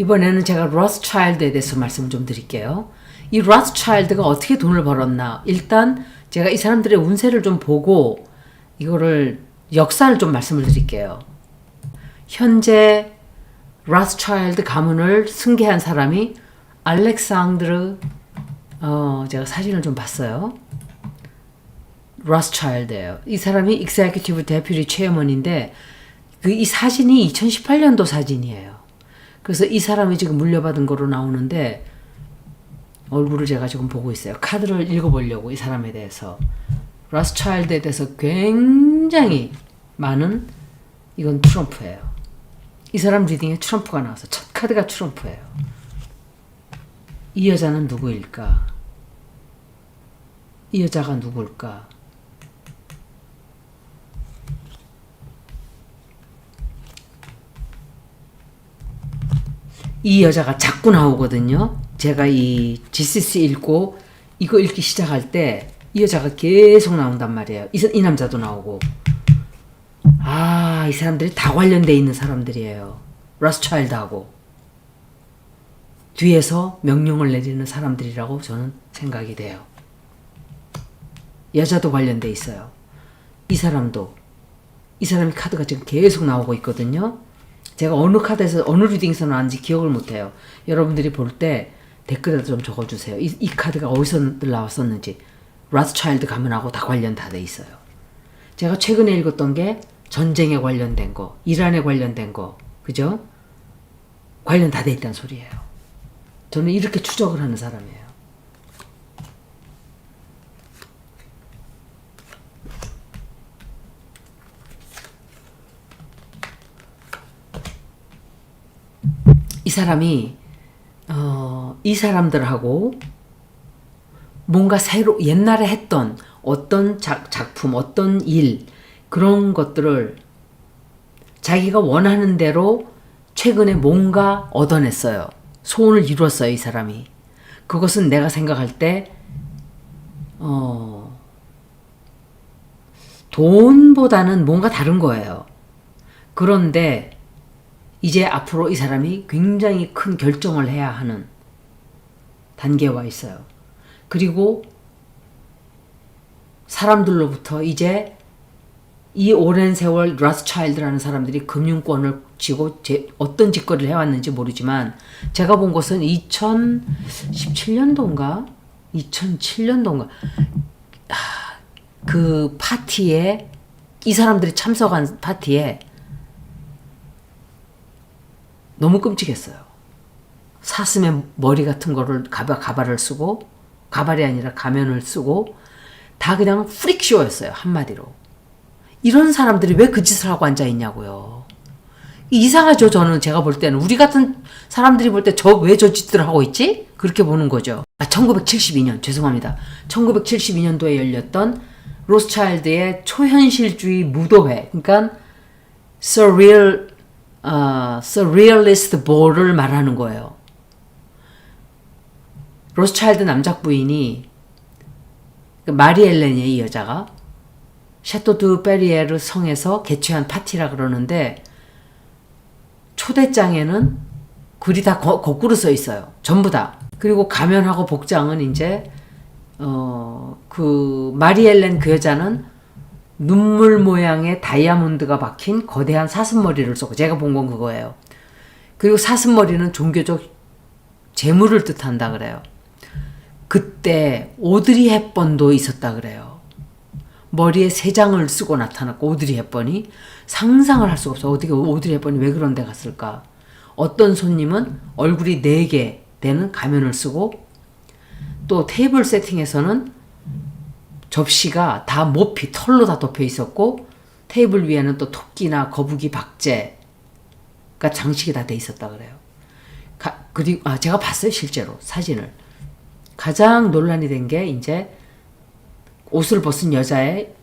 이번에는 제가 로스차일드에 대해서 말씀을 좀 드릴게요. 이 로스차일드가 어떻게 돈을 벌었나. 일단 제가 이 사람들의 운세를 좀 보고 이거를 역사를 좀 말씀을 드릴게요. 현재 로스차일드 가문을 승계한 사람이 알렉산드르 제가 사진을 좀 봤어요. 로스차일드예요. 이 사람이 익세큐티브 데퓨티 체어먼인데 이 사진이 2018년도 사진이에요. 그래서 이 사람이 지금 물려받은 거로 나오는데 얼굴을 제가 지금 보고 있어요. 카드를 읽어보려고 이 사람에 대해서. 로스차일드에 대해서 굉장히 많은 이건 트럼프예요. 이 사람 리딩에 트럼프가 나와서 첫 카드가 트럼프예요. 이 여자는 누구일까? 이 여자가 누굴까? 이 여자가 자꾸 나오거든요. 제가 이 GCC 읽고 이거 읽기 시작할 때 이 여자가 계속 나온단 말이에요. 이 남자도 나오고. 이 사람들이 다 관련돼 있는 사람들이에요. 로스차일드하고. 뒤에서 명령을 내리는 사람들이라고 저는 생각이 돼요. 여자도 관련돼 있어요. 이 사람이 카드가 지금 계속 나오고 있거든요. 제가 어느 카드에서 어느 리딩에서 나왔는지 기억을 못해요. 여러분들이 볼 때 댓글에도 좀 적어주세요. 이 카드가 어디서 나왔었는지. 로스차일드 가문하고 다 관련 다 돼 있어요. 제가 최근에 읽었던 게 전쟁에 관련된 거, 이란에 관련된 거, 그죠? 관련 다 돼 있다는 소리예요. 저는 이렇게 추적을 하는 사람이에요. 이 사람이 이 사람들하고 뭔가 옛날에 했던 어떤 작품, 어떤 일, 그런 것들을 자기가 원하는 대로 최근에 뭔가 얻어냈어요. 소원을 이루었어요, 이 사람이. 그것은 내가 생각할 때 돈보다는 뭔가 다른 거예요. 그런데 이제 앞으로 이 사람이 굉장히 큰 결정을 해야 하는 단계에 와 있어요. 그리고 사람들로부터 이제 이 오랜 세월 로스차일드라는 사람들이 금융권을 쥐고 어떤 짓거리를 해왔는지 모르지만 제가 본 것은 2017년도인가? 2007년도인가? 그 파티에 이 사람들이 참석한 파티에 너무 끔찍했어요. 사슴의 머리 같은 거를 가발을 쓰고 가발이 아니라 가면을 쓰고 다 그냥 프릭쇼였어요. 한마디로. 이런 사람들이 왜 그 짓을 하고 앉아있냐고요. 이상하죠. 저는 제가 볼 때는. 우리 같은 사람들이 볼 때 왜 저 짓들을 하고 있지? 그렇게 보는 거죠. 1972년 죄송합니다. 1972년도에 열렸던 로스차일드의 초현실주의 무도회, 그러니까 Surrealist Ball을 말하는 거예요. 로스차일드 남작 부인이 마리 엘렌이에요. 이 여자가 샤또 드 베리에르 성에서 개최한 파티라 그러는데 초대장에는 글이 다 거꾸로 써 있어요. 전부 다. 그리고 가면하고 복장은 이제 그 마리 엘렌 그 여자는 눈물 모양의 다이아몬드가 박힌 거대한 사슴머리를 쓰고, 제가 본 건 그거예요. 그리고 사슴머리는 종교적 재물을 뜻한다 그래요. 그때 오드리 헵번도 있었다 그래요. 머리에 세 장을 쓰고 나타났고, 오드리 헵번이 상상을 할 수가 없어. 어떻게 오드리 헵번이 왜 그런 데 갔을까? 어떤 손님은 얼굴이 4개 되는 가면을 쓰고, 또 테이블 세팅에서는 접시가 다 모피, 털로 다 덮여 있었고, 테이블 위에는 또 토끼나 거북이, 박제가 장식이 다 돼 있었다 그래요. 그리고 제가 봤어요, 실제로 사진을. 가장 논란이 된 게 이제 옷을 벗은 여자의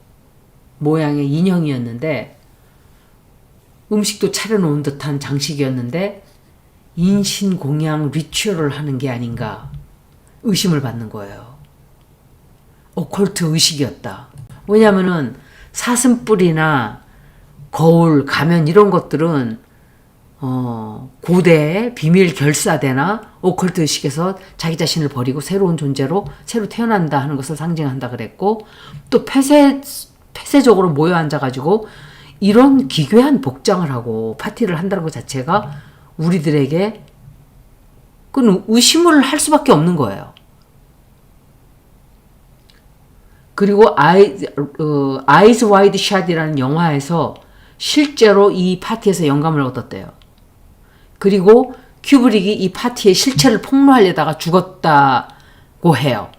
모양의 인형이었는데, 음식도 차려놓은 듯한 장식이었는데 인신공양 리추얼을 하는 게 아닌가 의심을 받는 거예요. 오컬트 의식이었다. 왜냐면은 사슴뿔이나 거울, 가면 이런 것들은 고대의 비밀 결사대나 오컬트 의식에서 자기 자신을 버리고 새로운 존재로 새로 태어난다 하는 것을 상징한다 그랬고, 또 폐쇄적으로 모여 앉아가지고 이런 기괴한 복장을 하고 파티를 한다는 것 자체가 우리들에게 그건 의심을 할 수밖에 없는 거예요. 그리고 아이즈 와이드 샷이라는 영화에서 실제로 이 파티에서 영감을 얻었대요. 그리고 큐브릭이 이 파티의 실체를 폭로하려다가 죽었다고 해요.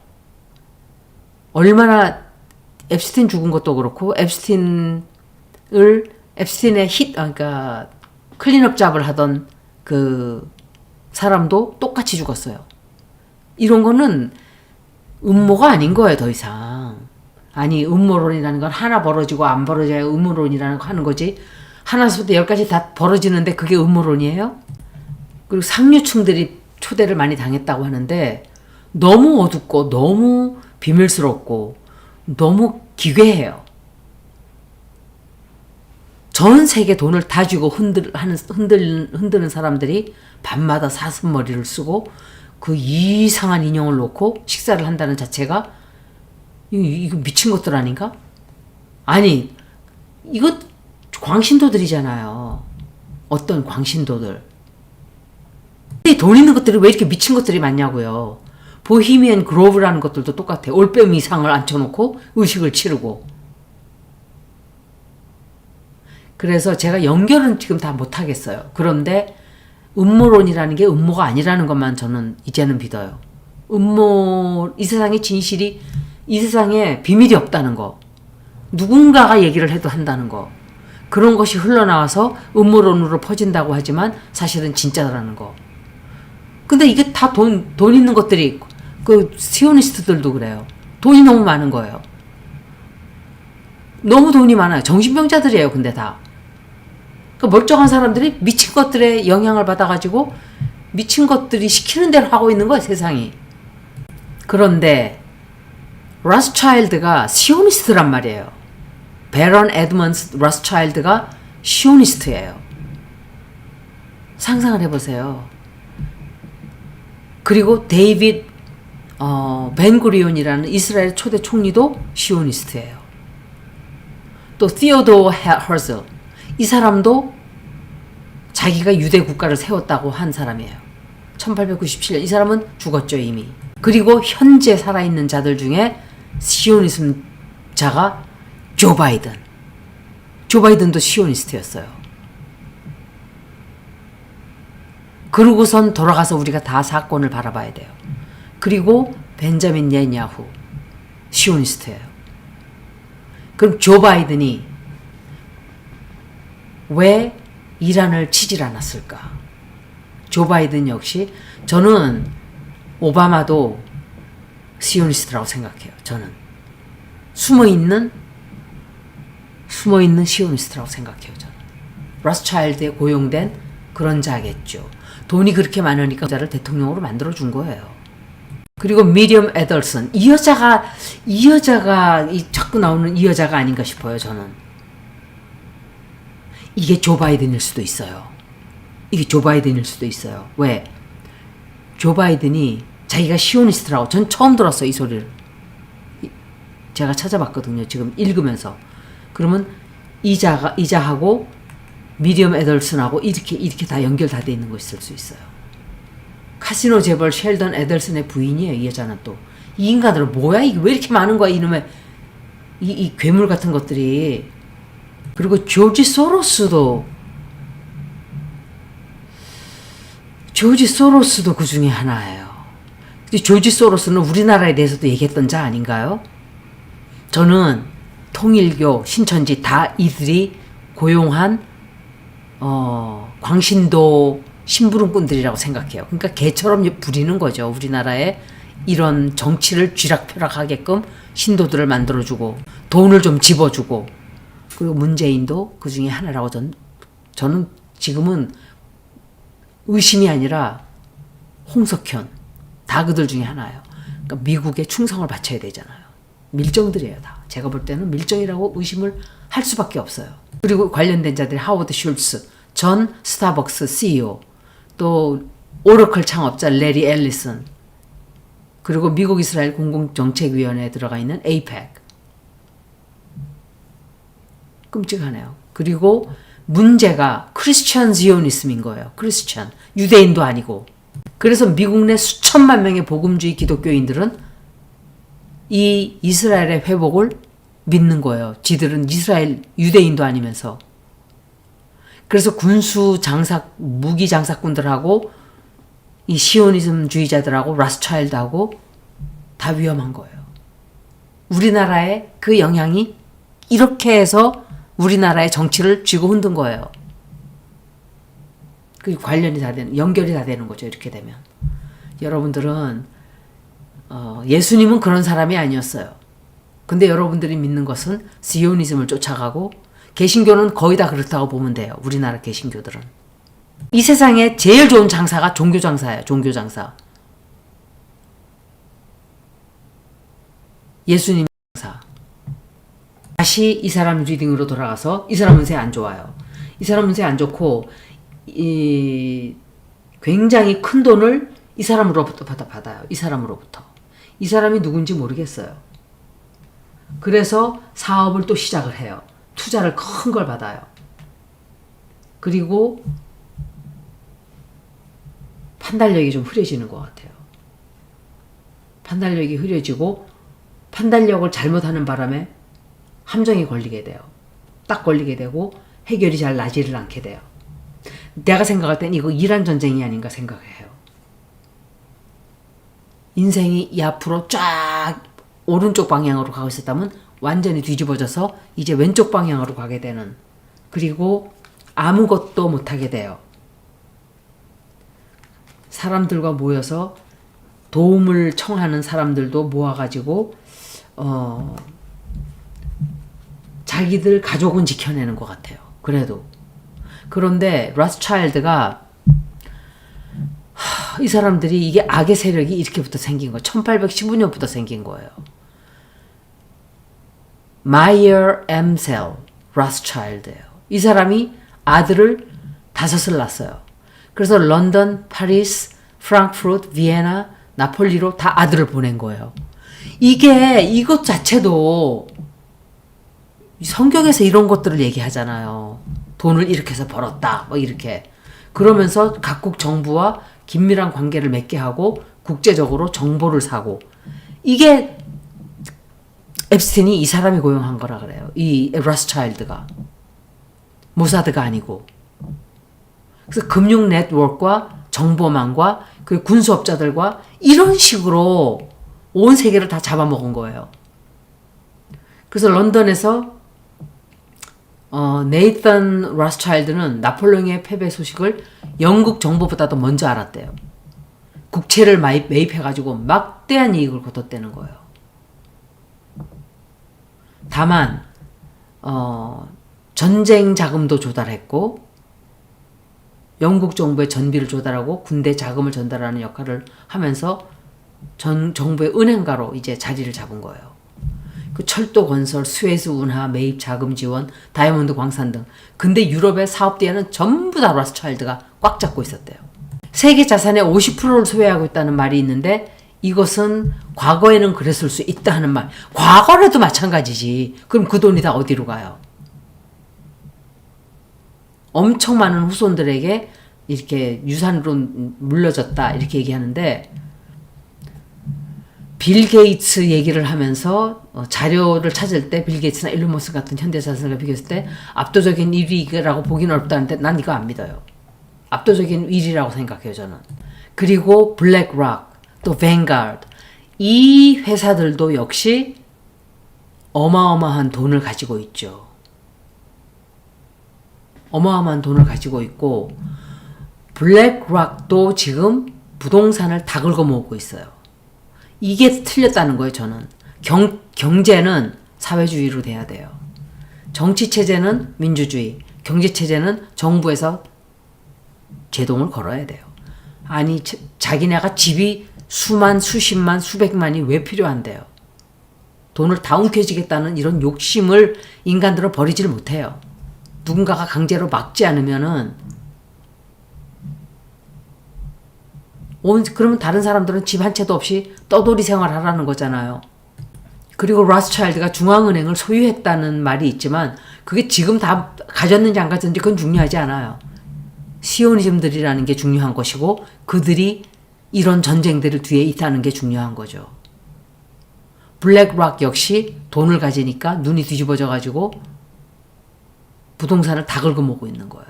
얼마나 앱스틴 죽은 것도 그렇고 앱스틴의 그러니까 클린업 잡을 하던 그 사람도 똑같이 죽었어요. 이런 거는 음모가 아닌 거예요, 더 이상. 아니, 음모론이라는 건 하나 벌어지고 안 벌어져야 음모론이라는 거 하는 거지. 하나부터 10가지 다 벌어지는데 그게 음모론이에요? 그리고 상류층들이 초대를 많이 당했다고 하는데 너무 어둡고 너무 비밀스럽고 너무 기괴해요. 전 세계 돈을 다 주고 흔드는 사람들이 밤마다 사슴머리를 쓰고 그 이상한 인형을 놓고 식사를 한다는 자체가 이거 미친 것들 아닌가? 아니, 이거 광신도들이잖아요. 어떤 광신도들. 돈 있는 것들이 왜 이렇게 미친 것들이 많냐고요. 보히미안 그로브라는 것들도 똑같아요. 올빼미 이상을 앉혀놓고 의식을 치르고. 그래서 제가 연결은 지금 다 못하겠어요. 그런데 음모론이라는 게 음모가 아니라는 것만 저는 이제는 믿어요. 이 세상에 진실이, 이 세상에 비밀이 없다는 거. 누군가가 얘기를 해도 한다는 거. 그런 것이 흘러나와서 음모론으로 퍼진다고 하지만 사실은 진짜라는 거. 근데 이게 다 돈 있는 것들이, 그 시오니스트들도 그래요. 돈이 너무 많은 거예요. 너무 돈이 많아요. 정신병자들이에요, 근데 다. 그 멀쩡한 사람들이 미친 것들의 영향을 받아가지고 미친 것들이 시키는 대로 하고 있는 거예요, 세상이. 그런데 러스차일드가 시오니스트란 말이에요. 베런 에드먼스 러스차일드가 시오니스트예요. 상상을 해보세요. 그리고 데이빗 벤구리온이라는 이스라엘 초대 총리도 시오니스트예요. 또 티오도어 허즐, 이 사람도 자기가 유대 국가를 세웠다고 한 사람이에요. 1897년. 이 사람은 죽었죠, 이미. 그리고 현재 살아있는 자들 중에 시오니즘 자가 조 바이든. 조 바이든도 시오니스트였어요. 그러고선 돌아가서 우리가 다 사건을 바라봐야 돼요. 그리고 벤자민 네냐후, 시오니스트예요. 그럼 조 바이든이 왜 이란을 치질 않았을까? 조 바이든 역시, 저는 오바마도 시오니스트라고 생각해요. 저는 숨어있는 시오니스트라고 생각해요. 저는 러스차일드에 고용된 그런 자겠죠. 돈이 그렇게 많으니까 자를 대통령으로 만들어준 거예요. 그리고 미리엄 애덜슨, 이 여자가 자꾸 나오는 이 여자가 아닌가 싶어요. 저는 이게 조 바이든일 수도 있어요. 이게 조 바이든일 수도 있어요. 왜? 조 바이든이 자기가 시오니스트라고, 전 처음 들었어요, 이 소리를. 제가 찾아봤거든요, 지금 읽으면서. 그러면 이자하고 미리엄 애덜슨하고 이렇게 다 연결 다 돼 있는 거 있을 수 있어요. 카시노 재벌 셸던 애덜슨의 부인이에요, 이 여자는 또. 이 인간들은 뭐야, 이게 왜 이렇게 많은 거야, 이놈의 이 괴물 같은 것들이. 그리고 조지 소로스도 그 중에 하나예요. 조지 소로스는 우리나라에 대해서도 얘기했던 자 아닌가요? 저는 통일교, 신천지 다 이들이 고용한 광신도 심부름꾼들이라고 생각해요. 그러니까 개처럼 부리는 거죠. 우리나라에 이런 정치를 쥐락펴락하게끔 신도들을 만들어주고 돈을 좀 집어주고, 그리고 문재인도 그 중에 하나라고 저는 지금은 의심이 아니라 홍석현 다 그들 중에 하나예요. 그러니까 미국에 충성을 바쳐야 되잖아요. 밀정들이에요, 다. 제가 볼 때는 밀정이라고 의심을 할 수밖에 없어요. 그리고 관련된 자들이 하워드 슐츠, 전 스타벅스 CEO, 또 오러클 창업자 레리 앨리슨, 그리고 미국 이스라엘 공공정책위원회에 들어가 있는 에이펙. 끔찍하네요. 그리고 문제가 크리스천 지오니즘인 거예요. 크리스천. 유대인도 아니고. 그래서 미국 내 수천만 명의 복음주의 기독교인들은 이 이스라엘의 회복을 믿는 거예요. 지들은 이스라엘 유대인도 아니면서. 그래서 군수 장사, 무기 장사꾼들하고 이 시오니즘주의자들하고 라스차일드하고 다 위험한 거예요. 우리나라에 그 영향이 이렇게 해서 우리나라의 정치를 쥐고 흔든 거예요. 그 관련이 다 되는, 연결이 다 되는 거죠. 이렇게 되면. 여러분들은 예수님은 그런 사람이 아니었어요. 근데 여러분들이 믿는 것은 시오니즘을 쫓아가고 개신교는 거의 다 그렇다고 보면 돼요. 우리나라 개신교들은. 이 세상에 제일 좋은 장사가 종교 장사예요. 종교 장사. 예수님 장사. 다시 이 사람 리딩으로 돌아가서 이 사람 운세 안 좋아요. 이 사람 운세 안 좋고 굉장히 큰 돈을 이 사람으로부터 받아요. 이 사람으로부터. 이 사람이 누군지 모르겠어요. 그래서 사업을 또 시작을 해요. 투자를 큰 걸 받아요. 그리고 판단력이 좀 흐려지는 것 같아요. 판단력이 흐려지고 판단력을 잘못하는 바람에 함정에 걸리게 돼요. 딱 걸리게 되고 해결이 잘 나지를 않게 돼요. 내가 생각할 땐 이거 이란 전쟁이 아닌가 생각해요. 인생이 이 앞으로 쫙 오른쪽 방향으로 가고 있었다면 완전히 뒤집어져서 이제 왼쪽 방향으로 가게 되는, 그리고 아무것도 못하게 돼요. 사람들과 모여서 도움을 청하는 사람들도 모아가지고 자기들 가족은 지켜내는 것 같아요. 그래도. 그런데 라스차일드가 이 사람들이 이게 악의 세력이 이렇게부터 생긴 거예요. 1815년부터 생긴 거예요. 마이어 엠셀 라스차일드예요. 이 사람이 아들을 5을 낳았어요. 그래서 런던, 파리스, 프랑크푸르트, 비엔나, 나폴리로 다 아들을 보낸 거예요. 이것 자체도 성경에서 이런 것들을 얘기하잖아요. 돈을 이렇게 해서 벌었다. 뭐 이렇게. 그러면서 각국 정부와 긴밀한 관계를 맺게 하고 국제적으로 정보를 사고. 이게 앱스틴이 이 사람이 고용한 거라 그래요. 이 라스차일드가. 모사드가 아니고. 그래서 금융 네트워크와 정보망과 그 군수업자들과 이런 식으로 온 세계를 다 잡아먹은 거예요. 그래서 런던에서 네이선 라스차일드는 나폴레옹의 패배 소식을 영국 정부보다도 먼저 알았대요. 국채를 매입해가지고 막대한 이익을 거뒀다는 거예요. 다만 전쟁 자금도 조달했고 영국 정부의 전비를 조달하고 군대 자금을 전달하는 역할을 하면서 정부의 은행가로 이제 자리를 잡은 거예요. 그 철도 건설, 수에즈 운하, 매입 자금 지원, 다이아몬드 광산 등. 근데 유럽의 사업대에는 전부 다 라스차일드가 꽉 잡고 있었대요. 세계 자산의 50%를 소유하고 있다는 말이 있는데 이것은 과거에는 그랬을 수 있다 하는 말. 과거라도 마찬가지지. 그럼 그 돈이 다 어디로 가요? 엄청 많은 후손들에게 이렇게 유산으로 물려졌다 이렇게 얘기하는데, 빌 게이츠 얘기를 하면서 자료를 찾을 때 빌 게이츠나 일론 머스크 같은 현대자산가 비교했을 때 압도적인 1위라고 보기는 어렵다는데 난 이거 안 믿어요. 압도적인 1위라고 생각해요, 저는. 그리고 블랙락, 또 뱅가드, 이 회사들도 역시 어마어마한 돈을 가지고 있죠. 어마어마한 돈을 가지고 있고 블랙락도 지금 부동산을 다 긁어모으고 있어요. 이게 틀렸다는 거예요, 저는. 경제는 사회주의로 돼야 돼요. 정치체제는 민주주의, 경제체제는 정부에서 제동을 걸어야 돼요. 아니, 자기네가 집이 수만, 수십만, 수백만이 왜 필요한데요? 돈을 다 움켜쥐겠다는 이런 욕심을 인간들은 버리질 못해요. 누군가가 강제로 막지 않으면은 그러면 다른 사람들은 집 한 채도 없이 떠돌이 생활하라는 거잖아요. 그리고 로스차일드가 중앙은행을 소유했다는 말이 있지만 그게 지금 다 가졌는지 안 가졌는지 그건 중요하지 않아요. 시오니즘들이라는 게 중요한 것이고 그들이 이런 전쟁들을 뒤에 있다는 게 중요한 거죠. 블랙락 역시 돈을 가지니까 눈이 뒤집어져 가지고 부동산을 다 긁어먹고 있는 거예요.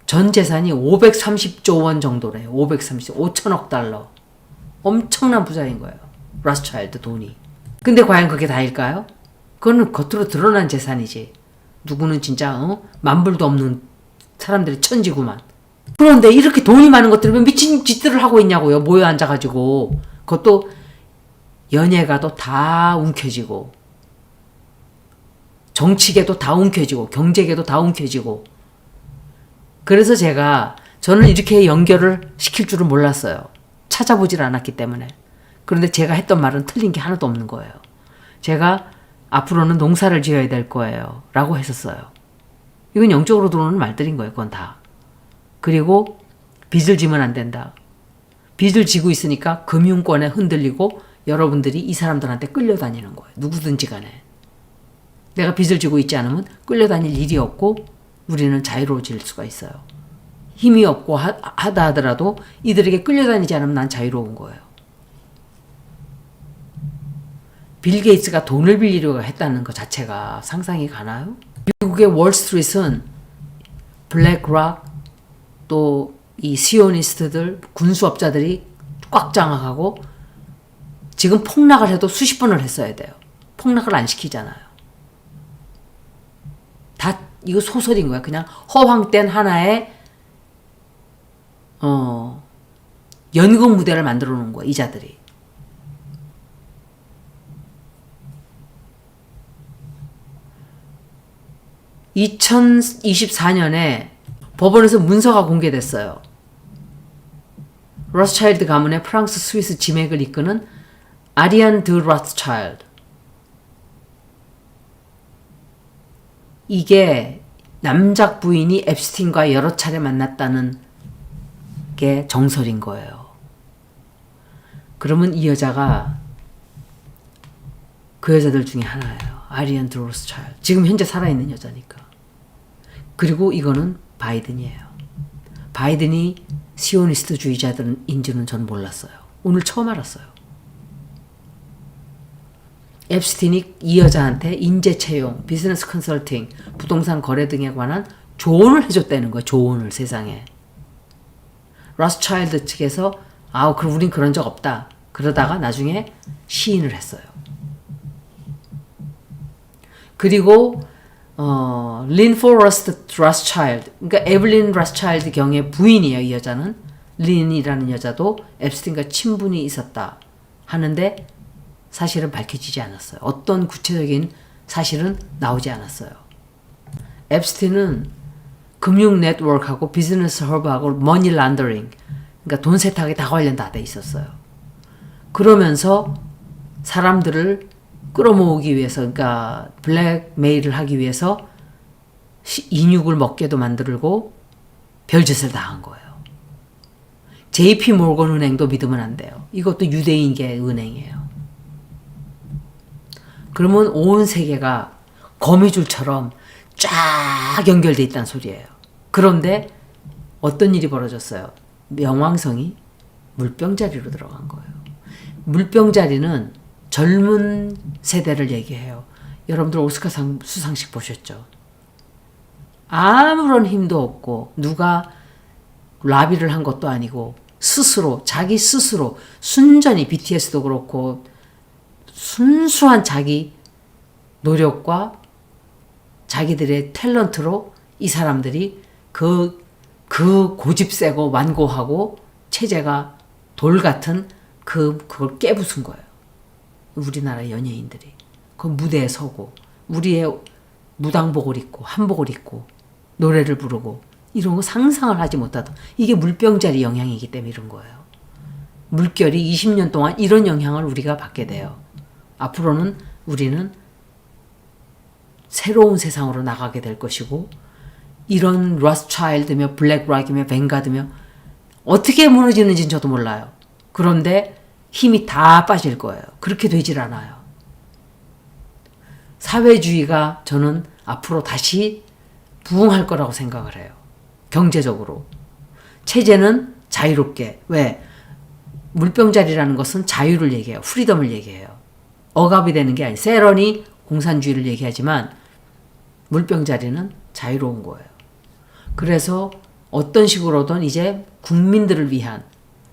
전 재산이 530조 원 정도래요. 500억 달러. 엄청난 부자인 거예요. 로스차일드 돈이. 근데 과연 그게 다일까요? 그거는 겉으로 드러난 재산이지. 누구는 진짜 만불도 없는 사람들이 천지구만. 그런데 이렇게 돈이 많은 것들이 왜 미친 짓들을 하고 있냐고요. 모여 앉아가지고. 그것도 연예가도 다 움켜쥐고 정치계도 다 움켜쥐고 경제계도 다 움켜쥐고. 그래서 저는 이렇게 연결을 시킬 줄은 몰랐어요. 찾아보질 않았기 때문에. 그런데 제가 했던 말은 틀린 게 하나도 없는 거예요. 제가 앞으로는 농사를 지어야 될 거예요. 라고 했었어요. 이건 영적으로 들어오는 말들인 거예요. 그건 다. 그리고 빚을 지면 안 된다. 빚을 지고 있으니까 금융권에 흔들리고 여러분들이 이 사람들한테 끌려다니는 거예요. 누구든지 간에. 내가 빚을 지고 있지 않으면 끌려다닐 일이 없고 우리는 자유로워질 수가 있어요. 힘이 없고 하다 하더라도 이들에게 끌려다니지 않으면 난 자유로운 거예요. 빌 게이츠가 돈을 빌리려고 했다는 것 자체가 상상이 가나요? 미국의 월스트리트는 블랙락 또 이 시오니스트들 군수업자들이 꽉 장악하고 지금 폭락을 해도 수십 번을 했어야 돼요. 폭락을 안 시키잖아요. 다 이거 소설인 거야. 그냥 허황된 하나의 연극 무대를 만들어 놓은 거야. 이자들이. (2024년에) 법원에서 문서가 공개됐어요. 로스차일드 가문의 프랑스 스위스 지맥을 이끄는 아리안 드 로스차일드. 이게 남작 부인이 앱스틴과 여러 차례 만났다는 게 정설인 거예요. 그러면 이 여자가 그 여자들 중에 하나예요. 아리안 드 로스차일드. 지금 현재 살아있는 여자니까. 그리고 이거는 바이든이에요. 바이든이 시오니스트 주의자들인 줄은 전 몰랐어요. 오늘 처음 알았어요. 앱스틴이 이 여자한테 인재 채용, 비즈니스 컨설팅, 부동산 거래 등에 관한 조언을 해줬다는 거예요. 조언을 세상에. 로스차일드 측에서 그럼 우린 그런 적 없다. 그러다가 나중에 시인을 했어요. 그리고 린 포러스트 로스차일드, 그러니까 에블린 로스차일드 경의 부인이에요. 이 여자는. 린이라는 여자도 앱스틴과 친분이 있었다 하는데 사실은 밝혀지지 않았어요. 어떤 구체적인 사실은 나오지 않았어요. 앱스틴은 금융 네트워크하고 비즈니스 허브하고 머니 란더링, 그러니까 돈 세탁에 다 관련 다 돼 있었어요. 그러면서 사람들을 끌어모으기 위해서, 그러니까 블랙메일을 하기 위해서 인육을 먹게도 만들고 별짓을 다 한 거예요. JP 모건 은행도 믿으면 안 돼요. 이것도 유대인계 은행이에요. 그러면 온 세계가 거미줄처럼 쫙 연결돼 있다는 소리예요. 그런데 어떤 일이 벌어졌어요? 명왕성이 물병자리로 들어간 거예요. 물병자리는 젊은 세대를 얘기해요. 여러분들 오스카상 수상식 보셨죠? 아무런 힘도 없고 누가 라비를 한 것도 아니고 스스로 자기 스스로 순전히 BTS도 그렇고 순수한 자기 노력과 자기들의 탤런트로 이 사람들이 그 고집 세고 완고하고 체제가 돌 같은 그걸 깨부순 거예요. 우리나라 연예인들이 그 무대에 서고 우리의 무당복을 입고 한복을 입고 노래를 부르고 이런 거 상상을 하지 못하던, 이게 물병자리 영향이기 때문에 이런 거예요. 물결이 20년 동안 이런 영향을 우리가 받게 돼요. 앞으로는 우리는 새로운 세상으로 나가게 될 것이고 이런 로스차일드며 블랙락이며 뱅가드며 어떻게 무너지는지는 저도 몰라요. 그런데 힘이 다 빠질 거예요. 그렇게 되질 않아요. 사회주의가 저는 앞으로 다시 부흥할 거라고 생각을 해요. 경제적으로. 체제는 자유롭게. 왜? 물병자리라는 것은 자유를 얘기해요. 프리덤을 얘기해요. 억압이 되는 게 아니에요. 세런이 공산주의를 얘기하지만 물병자리는 자유로운 거예요. 그래서 어떤 식으로든 이제 국민들을 위한,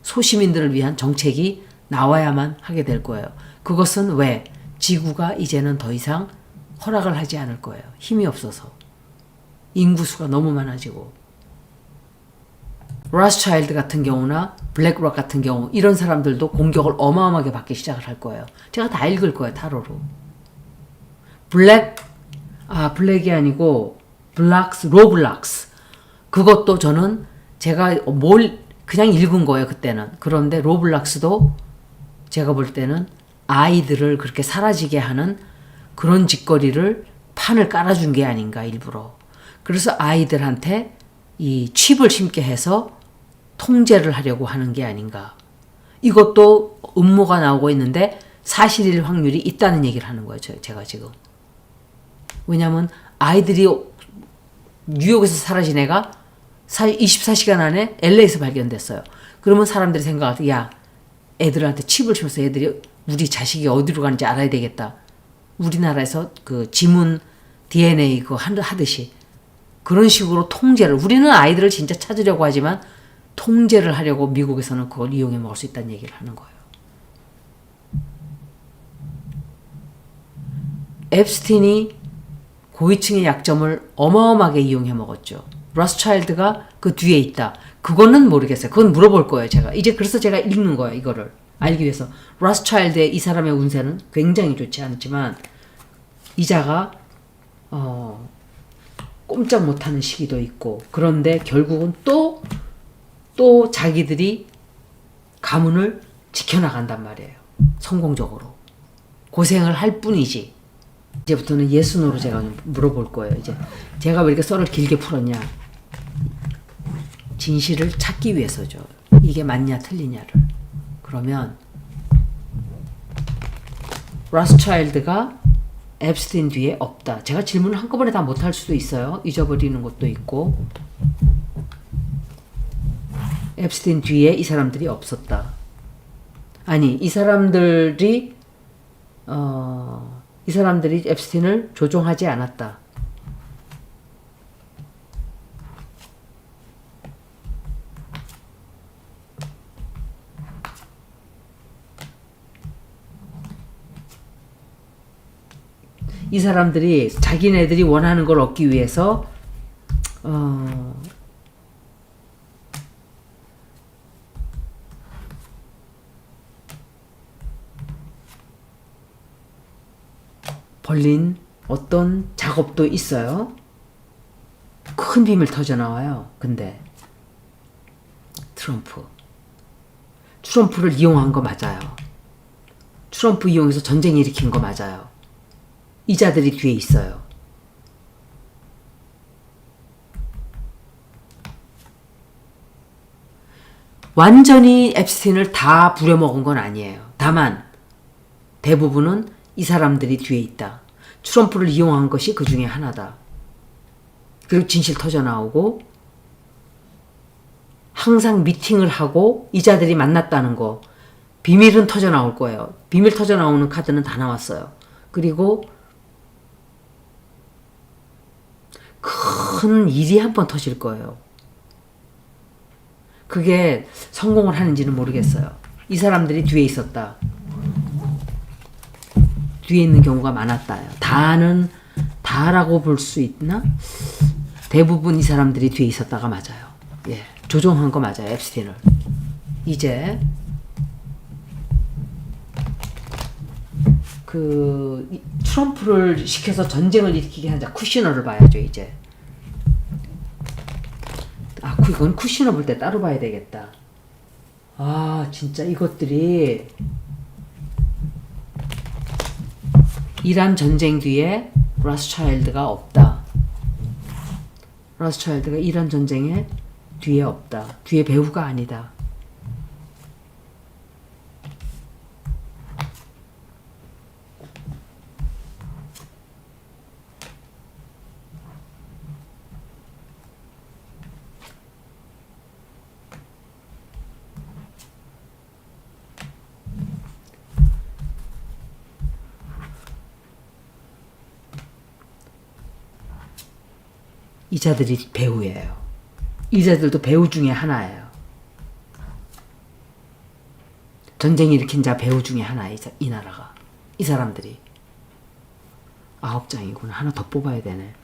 소시민들을 위한 정책이 나와야만 하게 될 거예요. 그것은 왜? 지구가 이제는 더 이상 허락을 하지 않을 거예요. 힘이 없어서. 인구수가 너무 많아지고. 로스차일드 같은 경우나 블랙락 같은 경우 이런 사람들도 공격을 어마어마하게 받기 시작을 할 거예요. 제가 다 읽을 거예요. 타로로. 블랙이 아니고 로블락스. 그것도 저는 제가 그냥 읽은 거예요. 그때는. 그런데 로블락스도 제가 볼 때는 아이들을 그렇게 사라지게 하는 그런 짓거리를 판을 깔아준 게 아닌가 일부러. 그래서 아이들한테 이 칩을 심게 해서 통제를 하려고 하는 게 아닌가. 이것도 음모가 나오고 있는데 사실일 확률이 있다는 얘기를 하는 거예요. 제가 지금. 왜냐하면 아이들이 뉴욕에서 사라진 애가 24시간 안에 LA에서 발견됐어요. 그러면 사람들이 생각할 때 야, 애들한테 칩을 심어서 애들이 우리 자식이 어디로 가는지 알아야 되겠다. 우리나라에서 그 지문 DNA 그거 하듯이 그런 식으로 통제를, 우리는 아이들을 진짜 찾으려고 하지만 통제를 하려고 미국에서는 그걸 이용해 먹을 수 있다는 얘기를 하는 거예요. 앱스틴이 고위층의 약점을 어마어마하게 이용해 먹었죠. 로스차일드가 그 뒤에 있다. 그거는 모르겠어요. 그건 물어볼 거예요, 제가. 이제 그래서 제가 읽는 거예요, 이거를. 알기 위해서. 로스차일드의 이 사람의 운세는 굉장히 좋지 않지만 이자가 꼼짝 못하는 시기도 있고, 그런데 결국은 또 자기들이 가문을 지켜나간단 말이에요. 성공적으로. 고생을 할 뿐이지. 이제부터는 예순으로 제가 물어볼 거예요. 이제 제가 왜 이렇게 썰을 길게 풀었냐. 진실을 찾기 위해서죠. 이게 맞냐 틀리냐를. 그러면 로스차일드가 앱스틴 뒤에 없다. 제가 질문을 한꺼번에 다 못할 수도 있어요. 잊어버리는 것도 있고. 앱스틴 뒤에 이 사람들이 없었다. 아니, 이 사람들이 앱스틴을 조종하지 않았다. 이 사람들이 자기네들이 원하는 걸 얻기 위해서 벌린 어떤 작업도 있어요. 큰 비밀 터져 나와요. 근데 트럼프를 이용한 거 맞아요. 트럼프 이용해서 전쟁 일으킨 거 맞아요. 이자들이 뒤에 있어요. 완전히 앱스틴을 다 부려먹은 건 아니에요. 다만 대부분은 이 사람들이 뒤에 있다. 트럼프를 이용한 것이 그 중에 하나다. 그리고 진실 터져 나오고 항상 미팅을 하고 이자들이 만났다는 거, 비밀은 터져 나올 거예요. 비밀 터져 나오는 카드는 다 나왔어요. 그리고 큰 일이 한 번 터질 거예요. 그게 성공을 하는지는 모르겠어요. 이 사람들이 뒤에 있었다. 뒤에 있는 경우가 많았다요. 다라고 볼 수 있나? 대부분 이 사람들이 뒤에 있었다가 맞아요. 예, 조종한 거 맞아요. 앱스틴을. 이제 트럼프를 시켜서 전쟁을 일으키게 하자. 쿠시너를 봐야죠. 이제. 이건 쿠시너 볼 때 따로 봐야 되겠다. 진짜 이것들이 이란 전쟁 뒤에 로스차일드가 없다. 로스차일드가 이런 전쟁에 뒤에 없다. 뒤에 배후가 아니다. 이자들이 배후예요. 이자들도 배후 중에 하나예요. 전쟁 일으킨 자 배후 중에 하나예요. 이 나라가. 이 사람들이. 9장이구나. 하나 더 뽑아야 되네.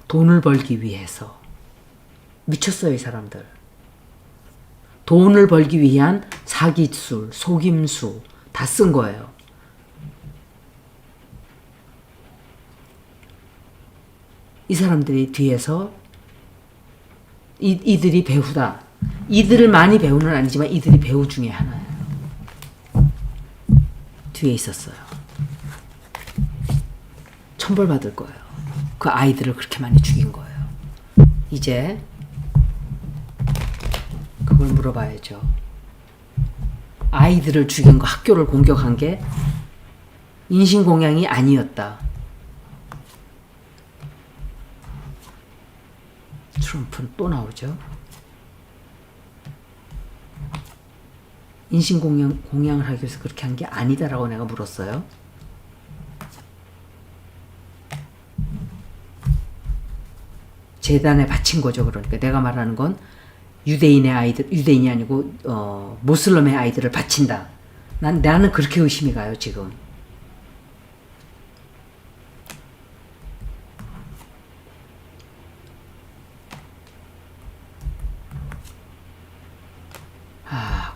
돈을 벌기 위해서. 미쳤어요, 이 사람들. 돈을 벌기 위한 사기술, 속임수 다 쓴 거예요. 이 사람들이 뒤에서 이들이 배후다. 이들을 많이 배우는 아니지만 이들이 배후 중에 하나예요. 뒤에 있었어요. 천벌받을 거예요. 그 아이들을 그렇게 많이 죽인 거예요. 이제 그걸 물어봐야죠. 아이들을 죽인 거, 학교를 공격한 게 인신공양이 아니었다. 트럼프는 또 나오죠. 인신공양을 하기 위해서 그렇게 한 게 아니다라고 내가 물었어요. 재단에 바친 거죠. 그러니까 내가 말하는 건 유대인의 아이들, 유대인이 아니고 모슬럼의 아이들을 바친다. 나는 그렇게 의심이 가요, 지금.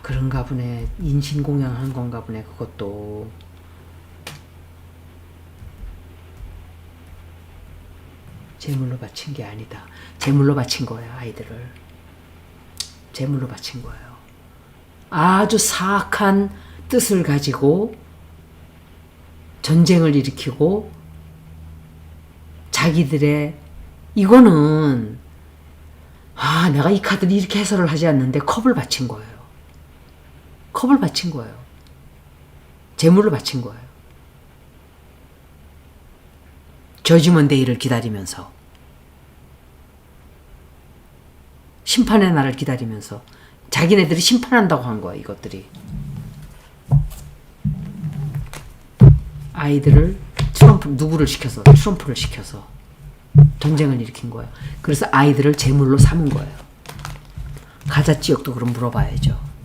그런가 보네. 인신공양한 건가 보네. 그것도. 제물로 바친 게 아니다. 제물로 바친 거예요. 아이들을. 제물로 바친 거예요. 아주 사악한 뜻을 가지고 전쟁을 일으키고 자기들의 이거는 내가 이 카드를 이렇게 해설을 하지 않는데 컵을 바친 거예요. 컵을 바친 거예요. 제물로 바친 거예요. 저지먼 데이를 기다리면서 심판의 날을 기다리면서 자기네들이 심판한다고 한 거예요. 이것들이. 아이들을 누구를 시켜서 트럼프를 시켜서 전쟁을 일으킨 거예요. 그래서 아이들을 제물로 삼은 거예요. 가자 지역도 그럼 물어봐야죠.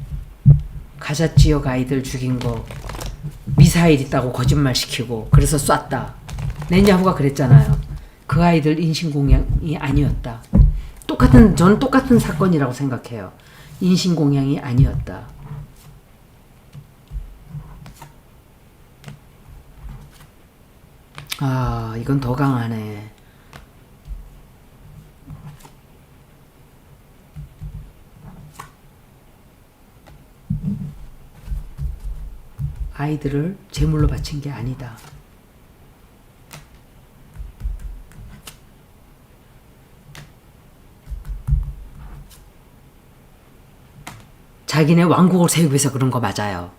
가자 지역 아이들 죽인 거 미사일 있다고 거짓말 시키고 그래서 쐈다. 넷냐후가 그랬잖아요. 그 아이들 인신공양이 아니었다. 저는 똑같은 사건이라고 생각해요. 인신공양이 아니었다. 이건 더 강하네. 아이들을 제물로 바친 게 아니다. 자기네 왕국을 세우기 위해서 그런 거 맞아요.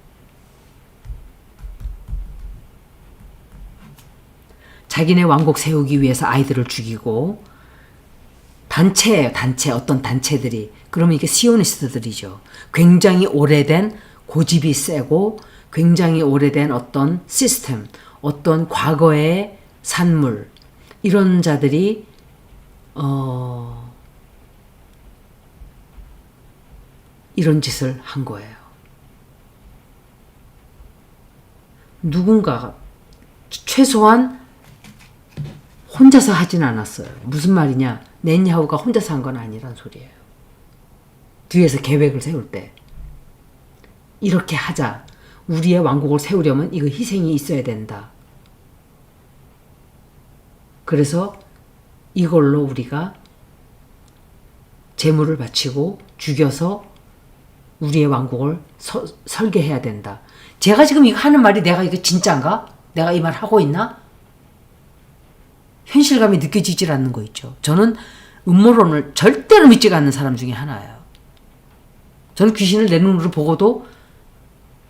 자기네 왕국 세우기 위해서 아이들을 죽이고 단체예요. 어떤 단체들이. 그러면 이게 시오니스트들이죠. 굉장히 오래된 고집이 세고 굉장히 오래된 어떤 시스템, 어떤 과거의 산물 이런 자들이 이런 짓을 한 거예요. 누군가가 최소한 혼자서 하진 않았어요. 무슨 말이냐? 넷냐후가 혼자서 한 건 아니란 소리예요. 뒤에서 계획을 세울 때 이렇게 하자. 우리의 왕국을 세우려면 이거 희생이 있어야 된다. 그래서 이걸로 우리가 제물을 바치고 죽여서 우리의 왕국을 설계해야 된다. 제가 지금 이거 하는 말이 내가 이거 진짠가? 내가 이 말 하고 있나? 현실감이 느껴지질 않는 거 있죠. 저는 음모론을 절대로 믿지 않는 사람 중에 하나예요. 저는 귀신을 내 눈으로 보고도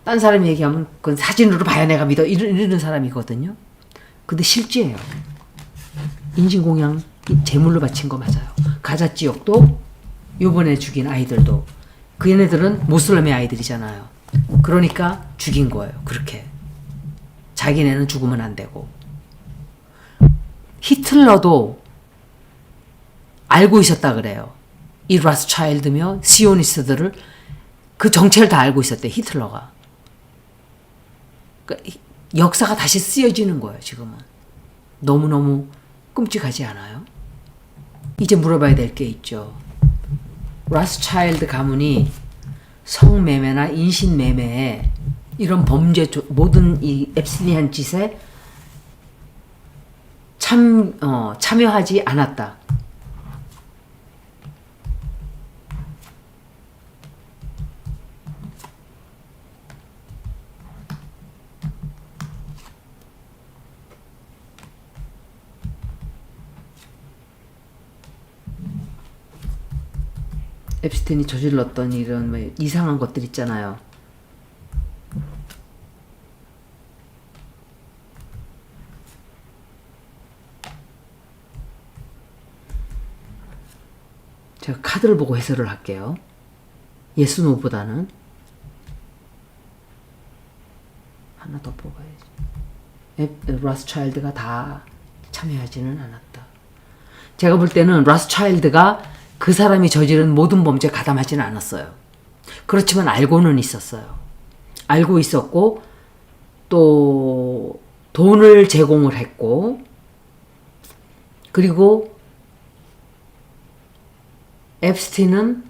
딴 사람이 얘기하면 그건 사진으로 봐야 내가 믿어 이러는 사람이거든요. 근데 실제예요. 인신공양 제물로 바친 거 맞아요. 가자지옥도 요번에 죽인 아이들도 그 얘네들은 모슬렘의 아이들이잖아요. 그러니까 죽인 거예요. 그렇게. 자기네는 죽으면 안 되고. 히틀러도 알고 있었다 그래요. 이 라스차일드며 시오니스트들을 그 정체를 다 알고 있었대. 히틀러가. 그러니까 역사가 다시 쓰여지는 거예요. 지금은. 너무너무 끔찍하지 않아요? 이제 물어봐야 될 게 있죠. 라스차일드 가문이 성매매나 인신매매에 이런 범죄 모든 이 앱스틴이 한 짓에 참여하지 않았다. 앱스틴이 저질렀던 이런 뭐 이상한 것들 있잖아요. 제가 카드를 보고 해설을 할게요. 예스 노보다는 하나 더 뽑아야지. 라스차일드가 다 참여하지는 않았다. 제가 볼 때는 라스차일드가 그 사람이 저지른 모든 범죄에 가담하지는 않았어요. 그렇지만 알고는 있었어요. 알고 있었고 또 돈을 제공을 했고 그리고 앱스틴은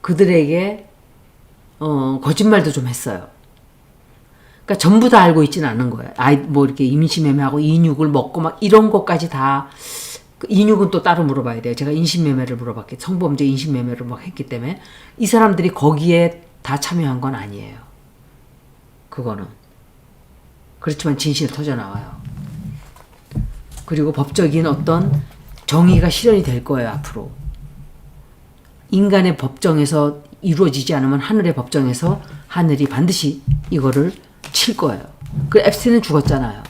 그들에게 거짓말도 좀 했어요. 그러니까 전부 다 알고 있지는 않은 거예요. 뭐 이렇게 임신매매하고 인육을 먹고 막 이런 것까지 다. 인육은 또 따로 물어봐야 돼요. 제가 인신매매를 물어봤기 성범죄 인신매매를 막 했기 때문에 이 사람들이 거기에 다 참여한 건 아니에요. 그거는. 그렇지만 진실이 터져나와요. 그리고 법적인 어떤 정의가 실현이 될 거예요. 앞으로. 인간의 법정에서 이루어지지 않으면 하늘의 법정에서 하늘이 반드시 이거를 칠 거예요. 그 앱스틴은 죽었잖아요.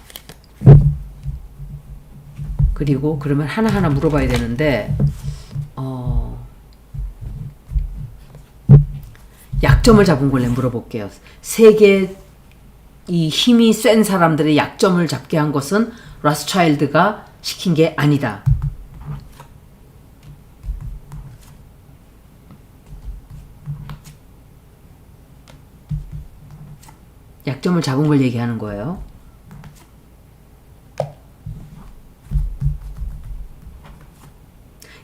그리고 그러면 하나하나 물어봐야 되는데 약점을 잡은 걸 물어볼게요. 세계 이 힘이 센 사람들의 약점을 잡게 한 것은 라스차일드가 시킨 게 아니다. 약점을 잡은 걸 얘기하는 거예요.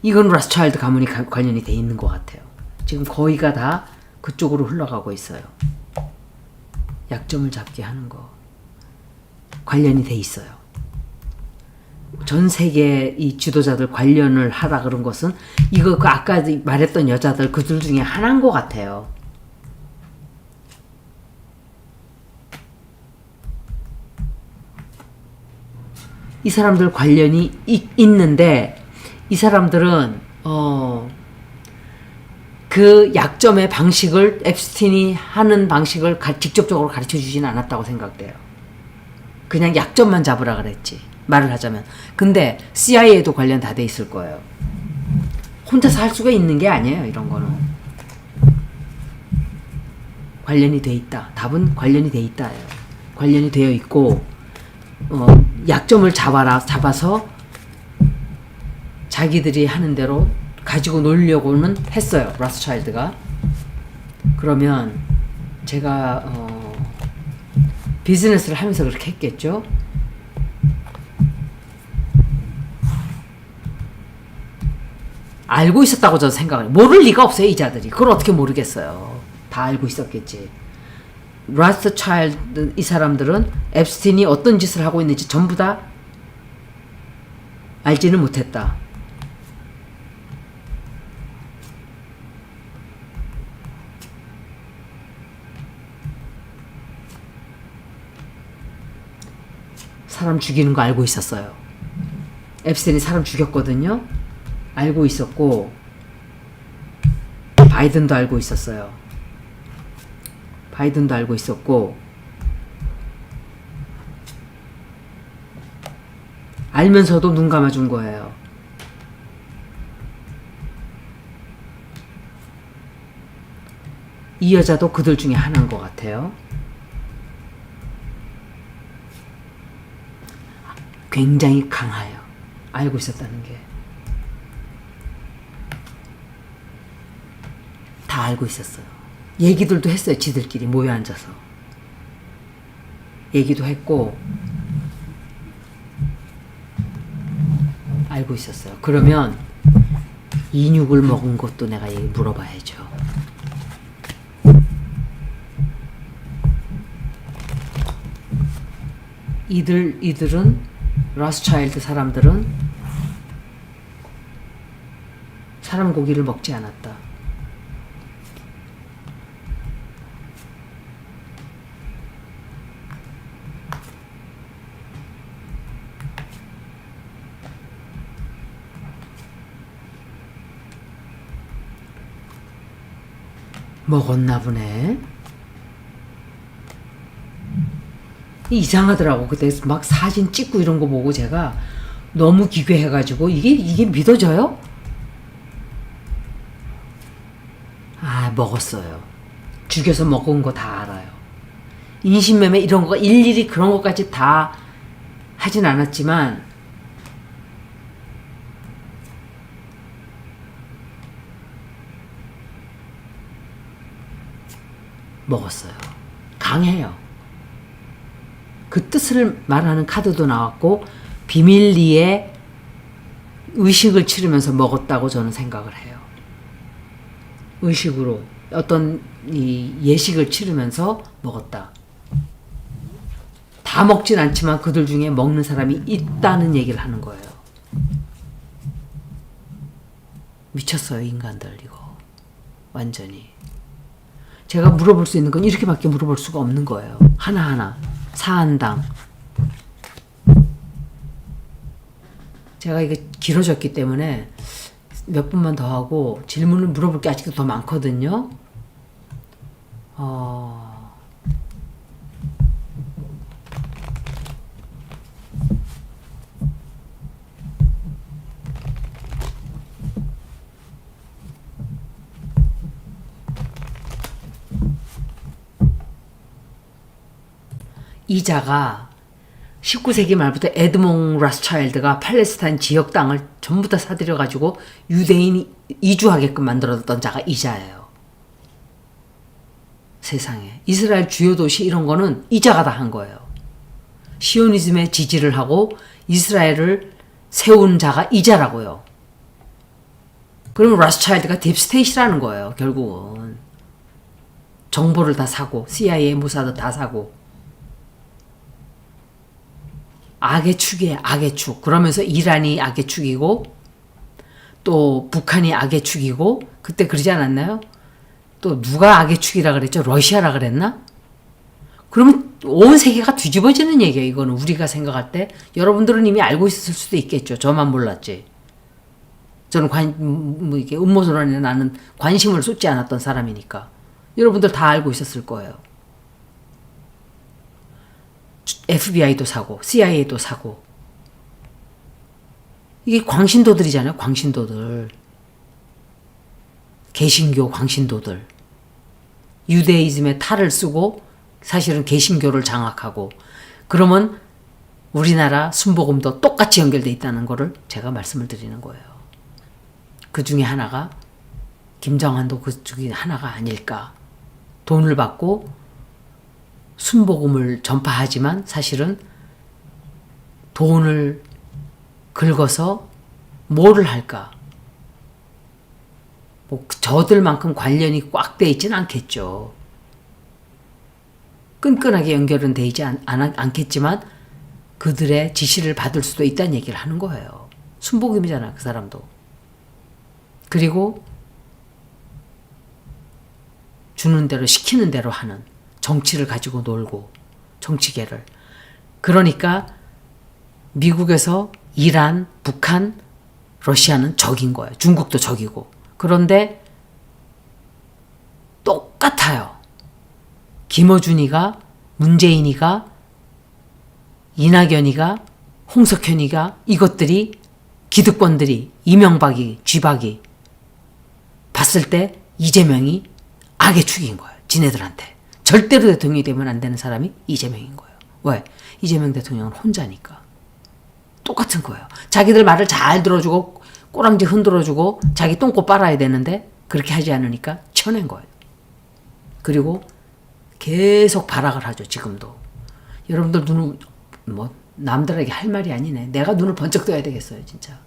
이건 라스차일드 가문이 관련이 돼 있는 것 같아요. 지금 거의가 다 그쪽으로 흘러가고 있어요. 약점을 잡게 하는 거 관련이 돼 있어요. 전 세계 이 지도자들 관련을 하라 그런 것은 이거 그 아까 말했던 여자들 그들 중에 하나인 것 같아요. 이 사람들 관련이 있는데 이 사람들은 그 약점의 방식을 앱스틴이 하는 방식을 직접적으로 가르쳐 주지는 않았다고 생각돼요. 그냥 약점만 잡으라 그랬지. 말을 하자면. 근데 CIA도 관련 다 돼 있을 거예요. 혼자서 할 수가 있는 게 아니에요. 이런 거는. 관련이 돼 있다. 답은 관련이 돼 있다예요. 관련이 되어 있고 약점을 잡아서 자기들이 하는 대로 가지고 놀려고는 했어요. 라스차일드가. 그러면 제가 비즈니스를 하면서 그렇게 했겠죠. 알고 있었다고 저는 생각을 해요. 모를 리가 없어요. 이 자들이. 그걸 어떻게 모르겠어요. 다 알고 있었겠지. 라스차일드 이 사람들은 앱스틴이 어떤 짓을 하고 있는지 전부 다 알지는 못했다. 사람 죽이는 거 알고 있었어요. 앱스틴이 사람 죽였거든요. 알고 있었고 바이든도 알고 있었어요. 바이든도 알고 있었고 알면서도 눈 감아준 거예요. 이 여자도 그들 중에 하나인 것 같아요. 굉장히 강해요. 알고 있었다는 게. 다 알고 있었어요. 얘기들도 했어요. 지들끼리 모여 앉아서. 얘기도 했고 알고 있었어요. 그러면 인육을 먹은 것도 내가 물어봐야죠. 이들은 러스차일드 사람들은 사람 고기를 먹지 않았다. 먹었나 보네. 이상하더라고. 그때 막 사진 찍고 이런 거 보고 제가 너무 기괴해가지고 이게 믿어져요? 아, 먹었어요. 죽여서 먹은 거 다 알아요. 인신매매 이런 거 일일이 그런 것까지 다 하진 않았지만 먹었어요. 강해요. 그 뜻을 말하는 카드도 나왔고 비밀리에 의식을 치르면서 먹었다고 저는 생각을 해요. 의식으로 어떤 이 예식을 치르면서 먹었다. 다 먹진 않지만 그들 중에 먹는 사람이 있다는 얘기를 하는 거예요. 미쳤어요, 인간들 이거. 완전히. 제가 물어볼 수 있는 건 이렇게밖에 물어볼 수가 없는 거예요. 하나하나. 사안당. 제가 이게 길어졌기 때문에 몇 분만 더 하고 질문을 물어볼 게 아직도 더 많거든요. 이자가 19세기 말부터 에드몽 라스차일드가 팔레스타인 지역 땅을 전부 다 사들여가지고 유대인이 이주하게끔 만들었던 자가 이자예요. 세상에. 이스라엘 주요 도시 이런 거는 이자가 다 한 거예요. 시오니즘에 지지를 하고 이스라엘을 세운 자가 이자라고요. 그러면 라스차일드가 딥스테이트라는 거예요. 결국은. 정보를 다 사고 CIA, 모사드 다 사고. 악의 축이에요. 악의 축. 그러면서 이란이 악의 축이고 또 북한이 악의 축이고 그때 그러지 않았나요? 또 누가 악의 축이라 그랬죠? 러시아라 그랬나? 그러면 온 세계가 뒤집어지는 얘기예요. 이거는 우리가 생각할 때 여러분들은 이미 알고 있을 수도 있겠죠. 저만 몰랐지. 저는 이렇게 음모론에 나는 관심을 쏟지 않았던 사람이니까 여러분들 다 알고 있었을 거예요. FBI도 사고 CIA도 사고 이게 광신도들이잖아요. 광신도들. 개신교 광신도들. 유대이즘의 탈을 쓰고 사실은 개신교를 장악하고 그러면 우리나라 순복음도 똑같이 연결돼 있다는 거를 제가 말씀을 드리는 거예요. 그 중에 하나가 김정한도 그 중에 하나가 아닐까. 돈을 받고 순복음을 전파하지만 사실은 돈을 긁어서 뭐를 할까? 뭐 저들만큼 관련이 꽉 돼 있진 않겠죠. 끈끈하게 연결은 돼 있지 않겠지만 그들의 지시를 받을 수도 있다는 얘기를 하는 거예요. 순복음이잖아, 그 사람도. 그리고 주는 대로 시키는 대로 하는 정치를 가지고 놀고 정치계를. 그러니까 미국에서 이란, 북한, 러시아는 적인 거예요. 중국도 적이고. 그런데 똑같아요. 김어준이가, 문재인이가, 이낙연이가, 홍석현이가, 이것들이, 기득권들이, 이명박이, 쥐박이 봤을 때 이재명이 악의 축인 거예요. 지네들한테. 절대로 대통령이 되면 안 되는 사람이 이재명인 거예요. 왜? 이재명 대통령은 혼자니까. 똑같은 거예요. 자기들 말을 잘 들어주고 꼬랑지 흔들어주고 자기 똥꼬 빨아야 되는데 그렇게 하지 않으니까 쳐낸 거예요. 그리고 계속 발악을 하죠. 지금도. 여러분들 눈을 남들에게 할 말이 아니네. 내가 눈을 번쩍 떠야 되겠어요. 진짜.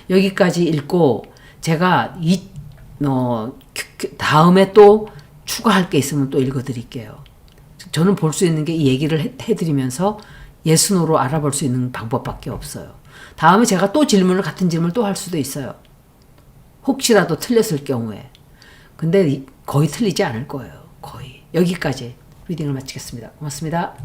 여기까지 읽고 제가 다음에 또 추가할 게 있으면 또 읽어드릴게요. 저는 볼 수 있는 게 이 얘기를 해드리면서 예순으로 알아볼 수 있는 방법밖에 없어요. 다음에 제가 또 같은 질문을 또 할 수도 있어요. 혹시라도 틀렸을 경우에. 근데 거의 틀리지 않을 거예요. 거의. 여기까지 리딩을 마치겠습니다. 고맙습니다.